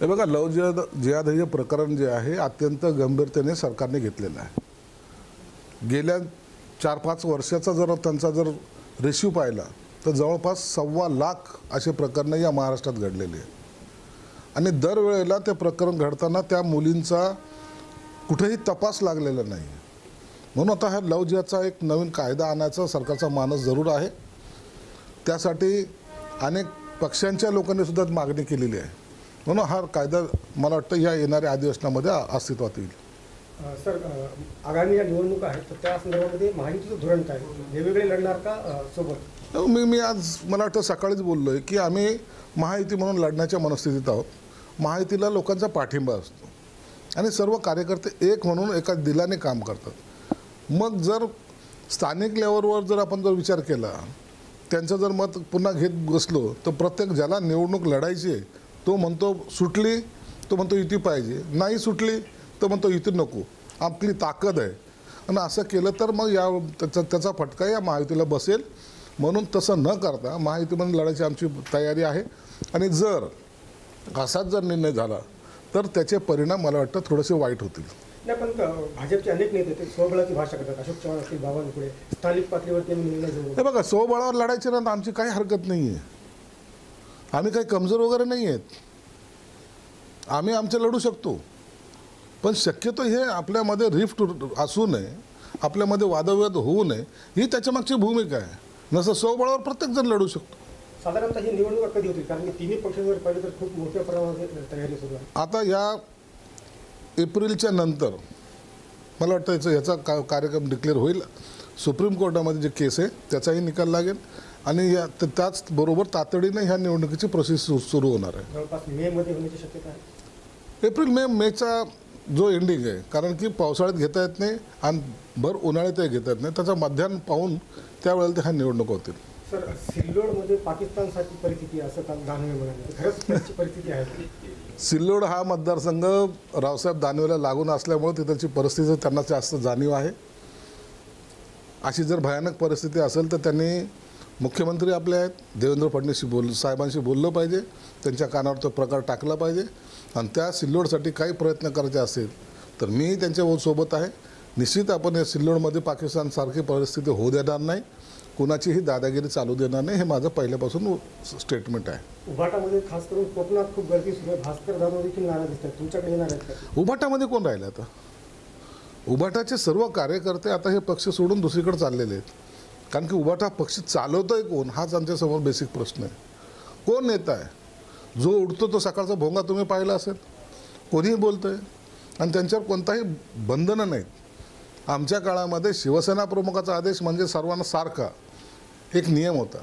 हे बघा, लव जिहाद हे प्रकरण जे आहे अत्यंत गंभीरतेने सरकारने घेतलेलं आहे। गेल्या 4-5 वर्षाचा जर त्यांचा जर रेशिओ पाहिला तर जवळपास 1.25 लाख असे प्रकरणं या महाराष्ट्रात घडलेली आहे आणि दरवेळेला ते प्रकरण घडताना त्या मुलींचा कुठेही तपास लागलेला नाही। म्हणून आता हा लव जिहादचा एक नवीन कायदा आणायचा सरकारचा मानस जरूर आहे। त्यासाठी अनेक पक्षांच्या लोकांनी सुद्धा मागणी केलेली आहे। म्हणून हा कायदा मला वाटतं या येणाऱ्या अधिवेशनामध्ये अस्तित्वात येईल। सर, आगामी या निवडणुका आहेत तर त्या संदर्भामध्ये महायुतीचं धोरण काय, वेगवेगळे लढणार का सोबत? मी आज मला वाटतं सकाळीच बोललो आहे की आम्ही महायुती म्हणून लढण्याच्या मनस्थितीत आहोत। महायुतीला लोकांचा पाठिंबा असतो आणि सर्व कार्यकर्ते एक म्हणून एका दिलाने काम करतात। मग जर स्थानिक लेवलवर जर आपण जर विचार केला, त्यांचं जर मत पुन्हा घेत बसलो तर प्रत्येक ज्याला निवडणूक लढायची आहे तो म्हणतो सुटली, तो म्हणतो युती पाहिजे, नाही सुटली तर म्हणतो युती नको, आपली ताकद आहे। आणि असं केलं तर मग या त्याचा फटका या महायुतीला बसेल। म्हणून तसं न करता महायुतीमध्ये लढायची आमची तयारी आहे आणि जर असाच जर निर्णय झाला तर त्याचे परिणाम मला वाटतं थोडेसे वाईट होतील। नाही, पण भाजपचे अनेक नेते ते स्वबळाची भाषा करतात। अशोक चव्हाण असतील, बावनकुळे, स्थानिक पातळीवर त्यांनी निर्णय घेऊन हे बघा, स्वबळावर लढायचे ना आमची काही हरकत नाही आहे। आम्ही काही कमजोर वगैरे नाही आहेत, आम्ही आमचे लढू शकतो। पण शक्यतो हे आपल्यामध्ये रिफ्ट असू नये, आपल्यामध्ये वादविवाद होऊ नये, ही त्याच्यामागची भूमिका आहे। नसं स्वबळावर प्रत्येकजण लढू शकतो। साधारणतः ही निवडणूक कधी होतील? कारण की तिन्ही पक्षांवर पाहिलं तर खूप मोठ्या प्रमाणामध्ये तयारी सुरू आहे। आता या एप्रिलच्या नंतर मला वाटतं याचा कार्यक्रम डिक्लेअर होईल। सुप्रीम कोर्टामध्ये जे केस आहे त्याचाही निकाल लागेल आणि त्याचबरोबर तातडीने ह्या निवडणुकीची प्रोसेस सुरू होणार आहे। जवळपास मे मध्ये होण्याची शक्यता आहे। एप्रिल मेचा जो एंडिंग आहे, कारण की पावसाळ्यात घेता येत नाही आणि भर उन्हाळ्यातही घेता येत नाही, त्याचा मध्यान्ह पाहून त्यावेळेला ह्या निवडणूक होतील। सर, सिल्लोडमध्ये पाकिस्तानसाठी परिस्थिती असं काल दानवे म्हणाले, खरंच त्याची परिस्थिती आहे? सिल्लोड हा मतदारसंघ रावसाहेब दानवेला लागून असल्यामुळे तिथलची परिस्थिती त्यांना जास्त जाणीव आहे। अशी जर भयानक परिस्थिती असेल तर त्यांनी मुख्यमंत्री आपले आहेत देवेंद्र फडणवीस साहेबांशी बोललं पाहिजे, त्यांच्या कानावर तो प्रकार टाकला पाहिजे आणि त्या सिल्लोडसाठी काही प्रयत्न करायचे असेल तर मी त्यांच्या सोबत आहे। निश्चित आपण या सिल्लोडमध्ये पाकिस्तानसारखी परिस्थिती होऊ देणार नाही, कुणाचीही दादागिरी चालू देणार नाही, हे माझं पहिल्यापासून स्टेटमेंट आहे। उभाटामध्ये खास करून कोकणात खूप गर्दी सुरू आहे, भास्कर जाधव देखील नाराज दिसतात, तुमच्याकडे येणार आहेत का? उभाटामध्ये कोण राहिलं? आता उभाटाचे सर्व कार्यकर्ते आता हे पक्ष सोडून दुसरीकडे चाललेले आहेत, कारण की उभाटा पक्ष चालवतोय कोण हाच आमच्यासमोर बेसिक प्रश्न आहे। कोण नेता आहे? जो उठतो तो सकाळचा भोंगा तुम्ही पाहिला असेल, कोणीही बोलतोय आणि त्यांच्यावर कोणताही बंधनं नाहीत। आमच्या काळामध्ये शिवसेना प्रमुखाचा आदेश म्हणजे सर्वांना सारखा एक नियम होता।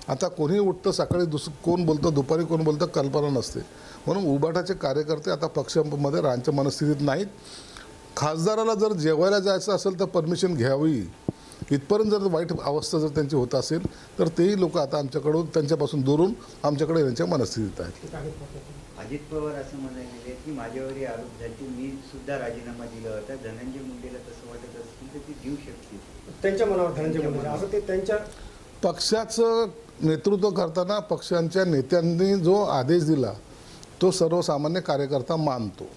आता कोणी उठतं सकाळी, कोण बोलतं दुपारी, कोण बोलतं कल्पना नसते। म्हणून उभाटाचे कार्यकर्ते आता पक्षामध्ये राहायच्या मनस्थितीत नाहीत। खासदाराला जर जेवायला जायचं असेल तर परमिशन घ्यावी, इथपर्यंत जर वाईट अवस्था जर त्यांची होत असेल तर तेही लोक आता आमच्याकडून त्यांच्यापासून दुरून आमच्याकडे येण्याच्या मनस्थितीत आहेत। अजित पवार असं म्हणाले की माझ्यावरही आरोप झाले, मी सुद्धा राजीनामा दिला होता, धनंजय मुंडेला तसं वाटत असेल तर ती देऊ शकते त्यांच्या मनावर धनंजय मुंडे असं ते त्यांच्या पक्षाचं नेतृत्व करताना पक्षांच्या नेत्यांनी जो आदेश दिला तो सर्वसामान्य कार्यकर्ता मानतो।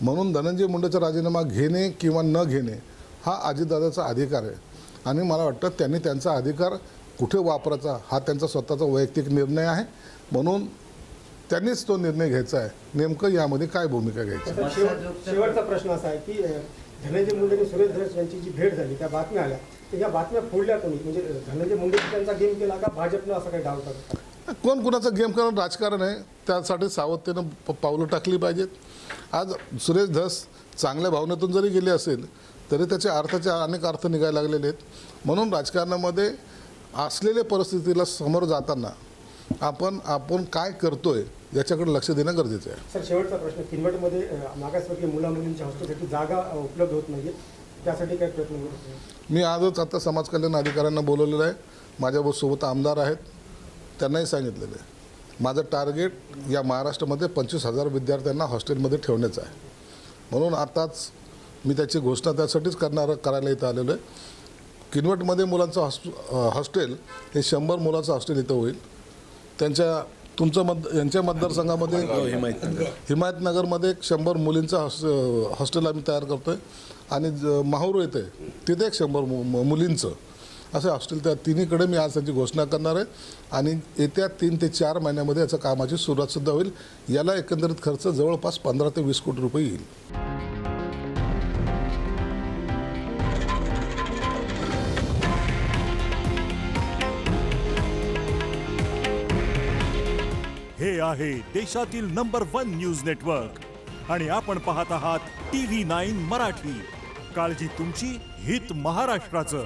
म्हणून धनंजय मुंडेचा राजीनामा घेणे किंवा न घेणे हा अजितदादाचा अधिकार आहे आणि मला वाटतं त्यांनी त्यांचा अधिकार कुठे वापरायचा हा त्यांचा स्वतःचा वैयक्तिक निर्णय आहे। म्हणून त्यांनीच तो निर्णय घ्यायचा आहे, नेमकं यामध्ये काय भूमिका घ्यायची। शेवटचा प्रश्न असा आहे की धनंजय मुंडे आणि सुरेश धस यांची जी भेट झाली, त्या बातम्या आल्या, तर या बातम्या फोडल्या कोणी? म्हणजे धनंजय मुंडेंनी त्यांचा गेम केला का भाजपनं असं काही डाव टाकला? कोण कुणाचा गेम करून राजकारण आहे, त्यासाठी सावधतेनं पावलं टाकली पाहिजेत। आज सुरेश धस चांगल्या भावनेतून जरी गेले असेल तरी त्याच्या अर्थाचे अनेक अर्थ निघायला लागलेले आहेत। म्हणून राजकारणामध्ये असलेल्या परिस्थितीला समोर जाताना आपण काय करतोय याच्याकडे लक्ष देणं गरजेचं आहे। सर, शेवटचा प्रश्न, किनवटमध्ये मागासवर्गीय मुलामुलींच्या हॉस्टेलसाठी जागा उपलब्ध होत नाही, त्यासाठी काय प्रयत्न करतो? मी आजच आता समाज कल्याण अधिकाऱ्यांना बोलवलेलं आहे, माझ्यासोबत आमदार आहेत, त्यांनाही सांगितलेलं आहे माझं टार्गेट या महाराष्ट्रामध्ये 25,000 विद्यार्थ्यांना हॉस्टेलमध्ये ठेवण्याचं आहे। म्हणून आताच मी त्याची घोषणा त्यासाठीच करायला इथं आलेलो आहे। किनवटमध्ये मुलांचं हॉस्टेल हे 100 मुलांचं हॉस्टेल इथं होईल। त्यांच्या यांच्या मतदारसंघामध्ये हिमायतनगरमध्ये एक 100 मुलींचं हॉस्टेल आम्ही तयार करतोय आणि माहूर येते तिथे एक 100 मुलींचं असं हॉस्टेल त्या तिन्हीकडे मी आज त्यांची घोषणा करणार आहे आणि येत्या 3 ते 4 महिन्यामध्ये याच्या कामाची सुरुवात सुद्धा होईल. याला एकंदरीत खर्च जवळपास 15 ते 20 कोटी रुपये येईल. हे आहे देशातील नंबर 1 न्यूज नेटवर्क आणि आपण पाहत आहात TV9 मराठी. काळजी तुमची, हित महाराष्ट्राचं.